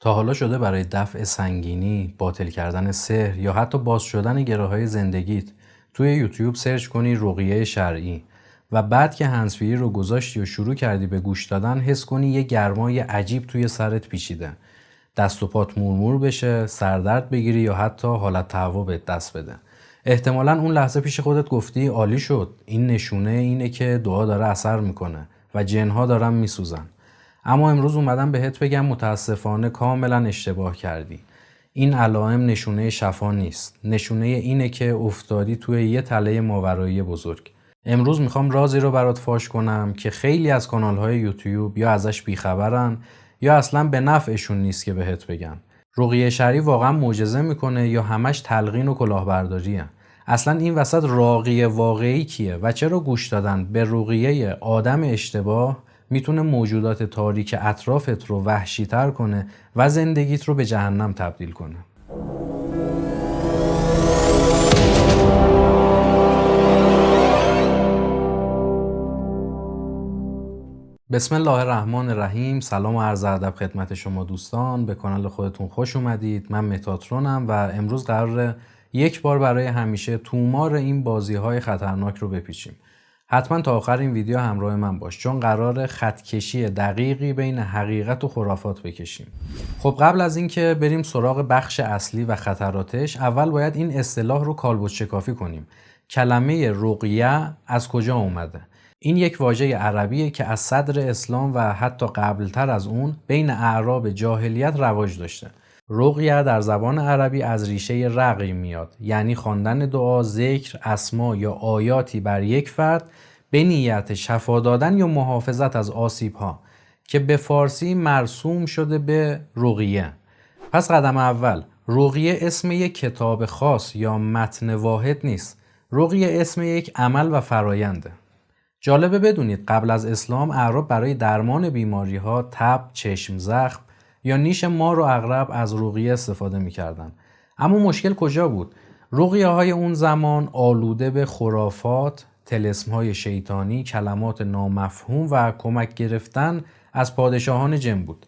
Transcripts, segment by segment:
تا حالا شده برای دفع سنگینی، باطل کردن سحر یا حتی باز شدن گره‌های زندگیت توی یوتیوب سرچ کنی رقیه شرعی و بعد که هندزفری رو گذاشتی و شروع کردی به گوش دادن حس کنی یه گرمای عجیب توی سرت پیچیده، دست و پات مورمور بشه، سردرد بگیری یا حتی حالت تهوع بهت دست بده. احتمالاً اون لحظه پیش خودت گفتی عالی شد، این نشونه اینه که دعا داره اثر میکنه و جنها دارن میسوزن. اما امروز اومدم بهت بگم متاسفانه کاملا اشتباه کردی. این علائم نشونه شفا نیست. نشونه اینه که افتادی توی یه تله ماورایی بزرگ. امروز میخوام رازی رو برات فاش کنم که خیلی از کانال‌های یوتیوب یا ازش بیخبرن یا اصلا به نفعشون نیست که بهت بگن. رقیه شرعی واقعا معجزه میکنه یا همش تلقین و کلاهبرداریه؟ اصلا این وسط راقی واقعی کیه و چرا گوش دادن به رقیه آدم اشتباه میتونه موجودات تاریک اطرافت رو وحشی‌تر کنه و زندگیت رو به جهنم تبدیل کنه؟ بسم الله الرحمن الرحیم. سلام و عرض ادب خدمت شما دوستان، به کانال خودتون خوش اومدید. من متاترونم و امروز قراره یک بار برای همیشه تومار این بازی‌های خطرناک رو بپیچیم. حتما تا آخر این ویدیو همراه من باش چون قراره خطکشی دقیقی بین حقیقت و خرافات بکشیم. خب قبل از اینکه بریم سراغ بخش اصلی و خطراتش، اول باید این اصطلاح رو کالبد شکافی کنیم. کلمه رقیه از کجا اومده؟ این یک واژه عربیه که از صدر اسلام و حتی قبلتر از اون بین اعراب جاهلیت رواج داشته. رقیه در زبان عربی از ریشه رقی میاد، یعنی خواندن دعا، ذکر، اسما یا آیاتی بر یک فرد به نیت شفا دادن یا محافظت از آسیب‌ها که به فارسی مرسوم شده به رقیه. پس قدم اول، رقیه اسم یک کتاب خاص یا متن واحد نیست. رقیه اسم یک عمل و فراینده. جالبه بدونید قبل از اسلام اعراب برای درمان بیماری ها، تب، چشم زخم یا نیش مار و عقرب از رقیه استفاده میکردن. اما مشکل کجا بود؟ رقیه های اون زمان آلوده به خرافات، طلسم های شیطانی، کلمات نامفهوم و کمک گرفتن از پادشاهان جن بود.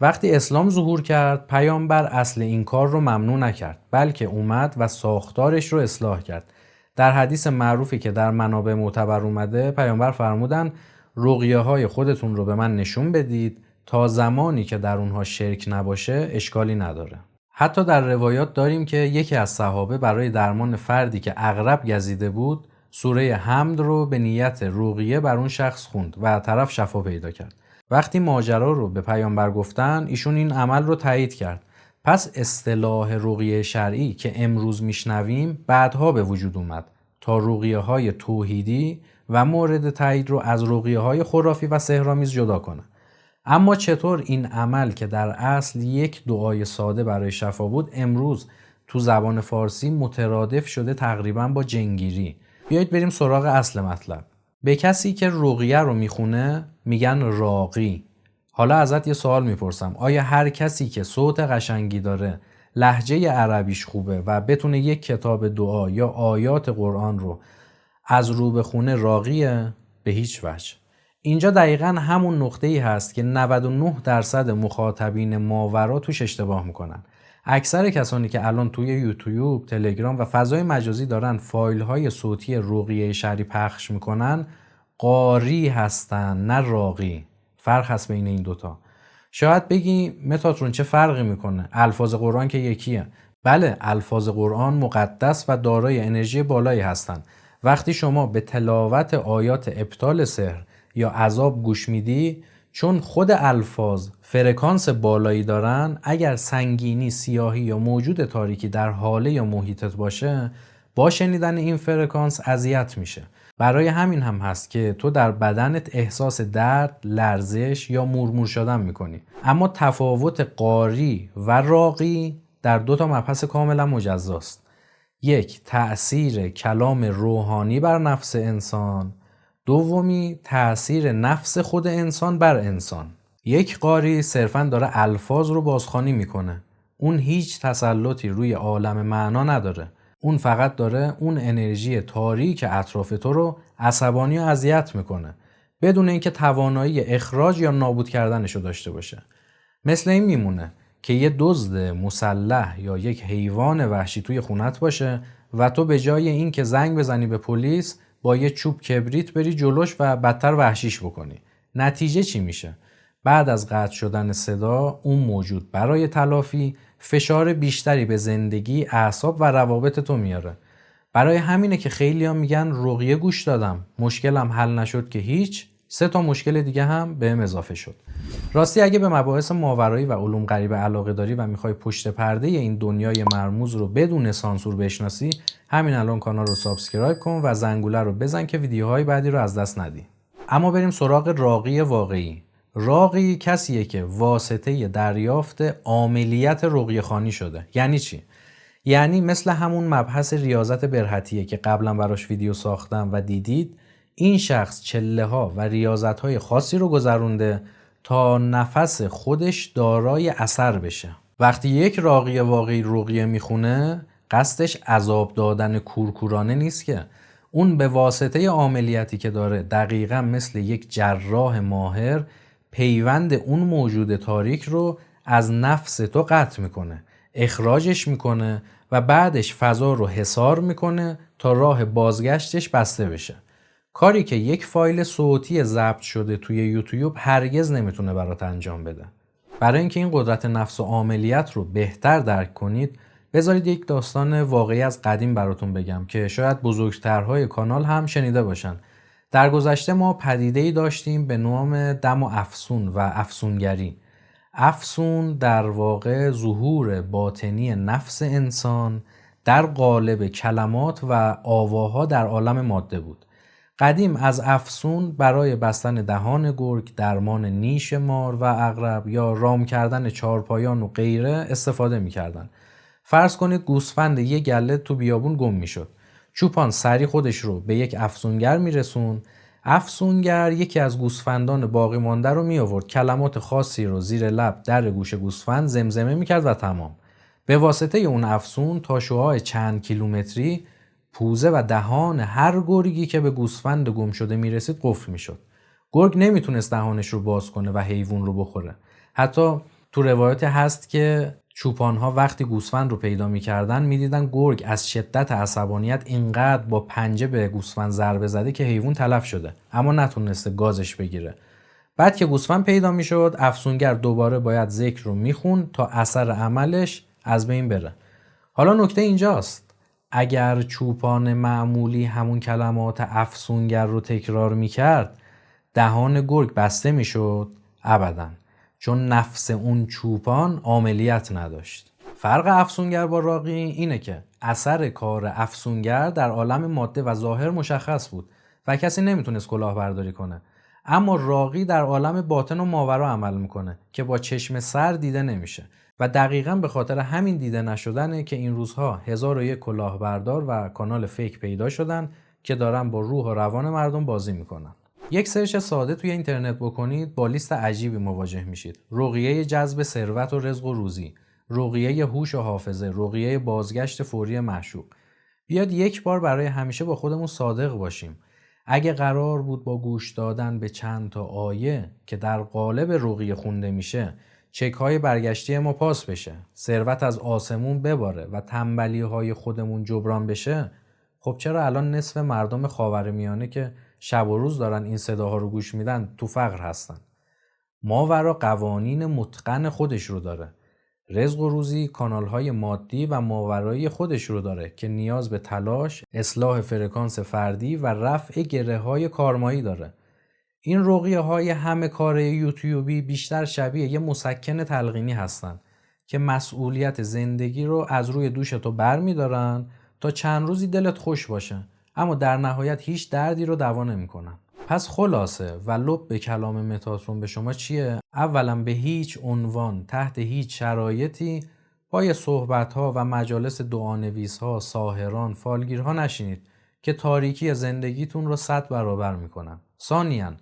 وقتی اسلام ظهور کرد، پیامبر اصل این کار رو ممنوع نکرد، بلکه اومد و ساختارش رو اصلاح کرد. در حدیث معروفی که در منابع معتبر اومده، پیامبر فرمودن رقیه های خودتون رو به من نشون بدید، تا زمانی که در اونها شرک نباشه اشکالی نداره. حتی در روایات داریم که یکی از صحابه برای درمان فردی که عقرب گزیده بود، سوره حمد رو به نیت رقیه بر اون شخص خوند و طرف شفا پیدا کرد. وقتی ماجرا رو به پیامبر گفتن، ایشون این عمل رو تایید کرد. پس اصطلاح رقیه شرعی که امروز میشنویم بعدها به وجود اومد تا رقیه های توحیدی و مورد تایید رو از رقیه های خرافی و سحرآمیز جدا کنه. اما چطور این عمل که در اصل یک دعای ساده برای شفا بود، امروز تو زبان فارسی مترادف شده تقریبا با جنگیری؟ بیایید بریم سراغ اصل مطلب. به کسی که رقیه رو میخونه میگن راقی. حالا ازت یه سوال میپرسم، آیا هر کسی که صوت قشنگی داره، لهجه عربیش خوبه و بتونه یک کتاب دعا یا آیات قرآن رو از رو بخونه راقیه؟ به هیچ وجه. اینجا دقیقاً همون نقطه‌ای هست که 99% مخاطبین ماورا توش اشتباه میکنن. اکثر کسانی که الان توی یوتیوب، تلگرام و فضای مجازی دارن فایل‌های صوتی رقیه شرعی پخش میکنن، قاری هستن نه راقی. فرق هست بین این دوتا. شاید بگی متاترون چه فرقی میکنه؟ الفاظ قرآن که یکیه. بله، الفاظ قرآن مقدس و دارای انرژی بالایی هستند. وقتی شما به تلاوت آیات ابطال سحر یا عذاب گوش میدی، چون خود الفاظ فرکانس بالایی دارن، اگر سنگینی، سیاهی یا موجود تاریکی در حاله یا محیطت باشه، با شنیدن این فرکانس اذیت میشه. برای همین هم هست که تو در بدنت احساس درد، لرزش یا مورمور شدن میکنی. اما تفاوت قاری و راقی در دو تا مبحث کاملا مجزاست. یک، تأثیر کلام روحانی بر نفس انسان. دومی، تأثیر نفس خود انسان بر انسان. یک قاری صرفاً داره الفاظ رو بازخوانی میکنه. اون هیچ تسلطی روی عالم معنا نداره. اون فقط داره اون انرژی تاریک اطراف تو رو عصبانی و اذیت میکنه بدون اینکه توانایی اخراج یا نابود کردنشو داشته باشه. مثل این میمونه که یه دزد مسلح یا یک حیوان وحشی توی خونت باشه و تو به جای این که زنگ بزنی به پلیس با یه چوب کبریت بری جلوش و بدتر وحشیش بکنی. نتیجه چی میشه؟ بعد از قطع شدن صدا اون موجود برای تلافی فشار بیشتری به زندگی، اعصاب و روابط تو میاره. برای همینه که خیلی‌ها میگن رقیه گوش دادم، مشکلم حل نشد که هیچ، 3 تا مشکل دیگه هم بهم اضافه شد. راستی اگه به مباحث ماورایی و علوم غریبه علاقه داری و میخوای پشت پرده این دنیای مرموز رو بدون سانسور بشناسی، همین الان کانال رو سابسکرایب کن و زنگوله رو بزن که ویدیوهای بعدی رو از دست ندی. اما بریم سراغ راقی واقعی. راقی کسیه که واسطه دریافت عاملیت رقیه خوانی شده. یعنی چی؟ یعنی مثل همون مبحث ریاضت برهتیه که قبلا براش ویدیو ساختم و دیدید، این شخص چله ها و ریاضت های خاصی رو گذرونده تا نفس خودش دارای اثر بشه. وقتی یک راقی واقعی رقیه میخونه، قصدش عذاب دادن کورکورانه نیست که. اون به واسطه عملیاتی که داره دقیقا مثل یک جراح ماهر پیوند اون موجود تاریک رو از نفس تو قطع میکنه، اخراجش میکنه و بعدش فضا رو حصار میکنه تا راه بازگشتش بسته بشه. کاری که یک فایل صوتی ضبط شده توی یوتیوب هرگز نمیتونه برات انجام بده. برای اینکه این قدرت نفس و عملیات رو بهتر درک کنید، بذارید یک داستان واقعی از قدیم براتون بگم که شاید بزرگترهای کانال هم شنیده باشن. در گذشته ما پدیده‌ای داشتیم به نام دم و افسون و افسونگری. افسون در واقع ظهور باطنی نفس انسان در قالب کلمات و آواها در عالم ماده بود. قدیم از افسون برای بستن دهان گرگ، درمان نیش مار و عقرب یا رام کردن چارپایان و غیره استفاده می‌کردند. فرض کنید گوسفند یه گله تو بیابون گم می‌شد. چوپان سری خودش رو به یک افسونگر میرسون. افسونگر یکی از گوسفندان باقی مانده رو می آورد، کلمات خاصی رو زیر لب در گوش گوسفند زمزمه می‌کرد و تمام. به واسطه اون افسون تا شعاع چند کیلومتری پوزه و دهان هر گرگی که به گوسفند گم شده میرسید قفل میشد. گرگ نمیتونست دهانش رو باز کنه و حیوان رو بخوره. حتی تو روایت هست که چوپانها وقتی گوسفند رو پیدا میکردن میدیدن گرگ از شدت عصبانیت اینقدر با پنجه به گوسفند ضربه زده که حیوان تلف شده، اما نتونسته گازش بگیره. بعد که گوسفند پیدا میشد، افسونگر دوباره باید ذکر رو میخوند تا اثر عملش از بین بره. حالا نکته اینجاست، اگر چوپان معمولی همون کلمات افسونگر رو تکرار میکرد، دهان گرگ بسته میشد؟ ابداً، چون نفس اون چوپان عملیات نداشت. فرق افسونگر با راقی اینه که اثر کار افسونگر در عالم ماده و ظاهر مشخص بود و کسی نمیتونست کلاهبرداری کنه، اما راقی در عالم باطن و ماورا عمل میکنه که با چشم سر دیده نمیشه و دقیقاً به خاطر همین دیده نشدنه که این روزها 1001 کلاهبردار و کانال فیک پیدا شدن که دارن با روح و روان مردم بازی میکنن. یک سرچ ساده توی اینترنت بکنید با لیست عجیبی مواجه میشید: رقیه جذب ثروت و رزق و روزی، رقیه هوش و حافظه، رقیه بازگشت فوری معشوق. بیاد یک بار برای همیشه با خودمون صادق باشیم. اگه قرار بود با گوش دادن به چند تا آیه که در قالب رقیه خونده میشه چک های برگشتی ما پاس بشه، ثروت از آسمون بباره و تنبلی های خودمون جبران بشه، خب چرا الان نصف مردم خاورمیانه که شب و روز دارن این صداها رو گوش میدن تو فقر هستن؟ ماورا قوانین متقن خودش رو داره. رزق و روزی کانال‌های مادی و ماورایی خودش رو داره که نیاز به تلاش، اصلاح فرکانس فردی و رفع گره‌های کارمایی داره. این رقیه‌های همه کاره یوتیوبی بیشتر شبیه یه مسکن تلقینی هستن که مسئولیت زندگی رو از روی دوش تو بر می‌دارن تا چند روزی دلت خوش باشه، اما در نهایت هیچ دردی رو دوا نمی‌کنن. پس خلاصه و لب به کلام متاترون به شما چیه؟ اولا به هیچ عنوان تحت هیچ شرایطی پای صحبت‌ها و مجالس دعانویس‌ها، ساحران، فالگیرها نشینید که تاریکی زندگیتون رو 100 برابر میکنن. ثانیاً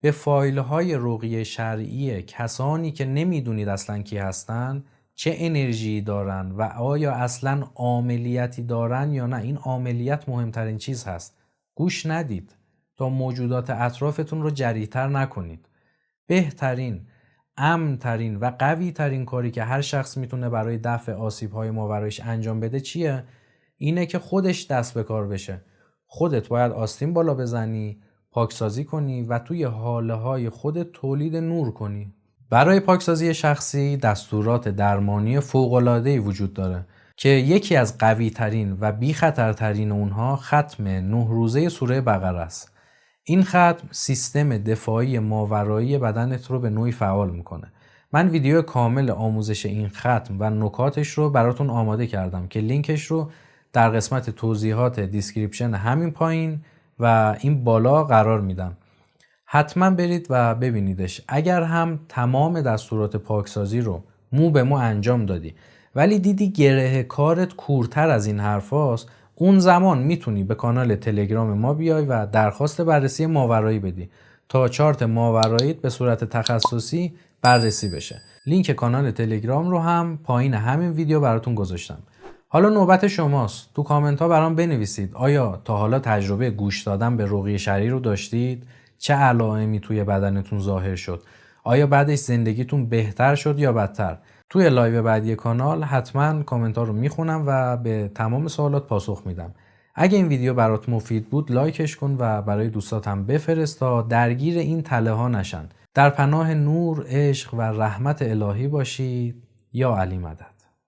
به فایل‌های رقیه شرعی کسانی که نمیدونید اصلاً کی هستن، چه انرژی دارن و آیا اصلاً عاملیتی دارن یا نه، این عاملیت مهمترین چیز هست. گوش ندید تا موجودات اطرافتون رو جریح‌تر نکنید. بهترین امن ترین و قوی ترین کاری که هر شخص میتونه برای دفع آسیب های ماورایش انجام بده چیه؟ اینه که خودش دست به کار بشه. خودت باید آستین بالا بزنی، پاکسازی کنی و توی حاله های خودت تولید نور کنی. برای پاکسازی شخصی دستورات درمانی فوق‌العاده‌ای وجود داره که یکی از قوی ترین و بی خطرترین اونها ختم 9 روزه سوره بقره است. این ختم سیستم دفاعی ماورایی بدنت رو به نوعی فعال میکنه. من ویدیو کامل آموزش این ختم و نکاتش رو براتون آماده کردم که لینکش رو در قسمت توضیحات دیسکریپشن همین پایین و این بالا قرار میدم. حتما برید و ببینیدش. اگر هم تمام دستورات پاکسازی رو مو به مو انجام دادی ولی دیدی گره کارت کورتر از این حرفاست، اون زمان میتونی به کانال تلگرام ما بیای و درخواست بررسی ماورایی بدی تا چارت ماوراییت به صورت تخصصی بررسی بشه. لینک کانال تلگرام رو هم پایین همین ویدیو براتون گذاشتم. حالا نوبت شماست. تو کامنت ها برام بنویسید آیا تا حالا تجربه گوش دادن به رقیه شرعی رو داشتید؟ چه علائمی توی بدنتون ظاهر شد؟ آیا بعدش زندگیتون بهتر شد یا بدتر؟ توی لایو بعدی کانال حتما کامنت ها رو میخونم و به تمام سوالات پاسخ میدم. اگه این ویدیو برات مفید بود لایکش کن و برای دوستاتم بفرست تا درگیر این تله ها نشن. در پناه نور، عشق و رحمت الهی باشید. یا علی مدد.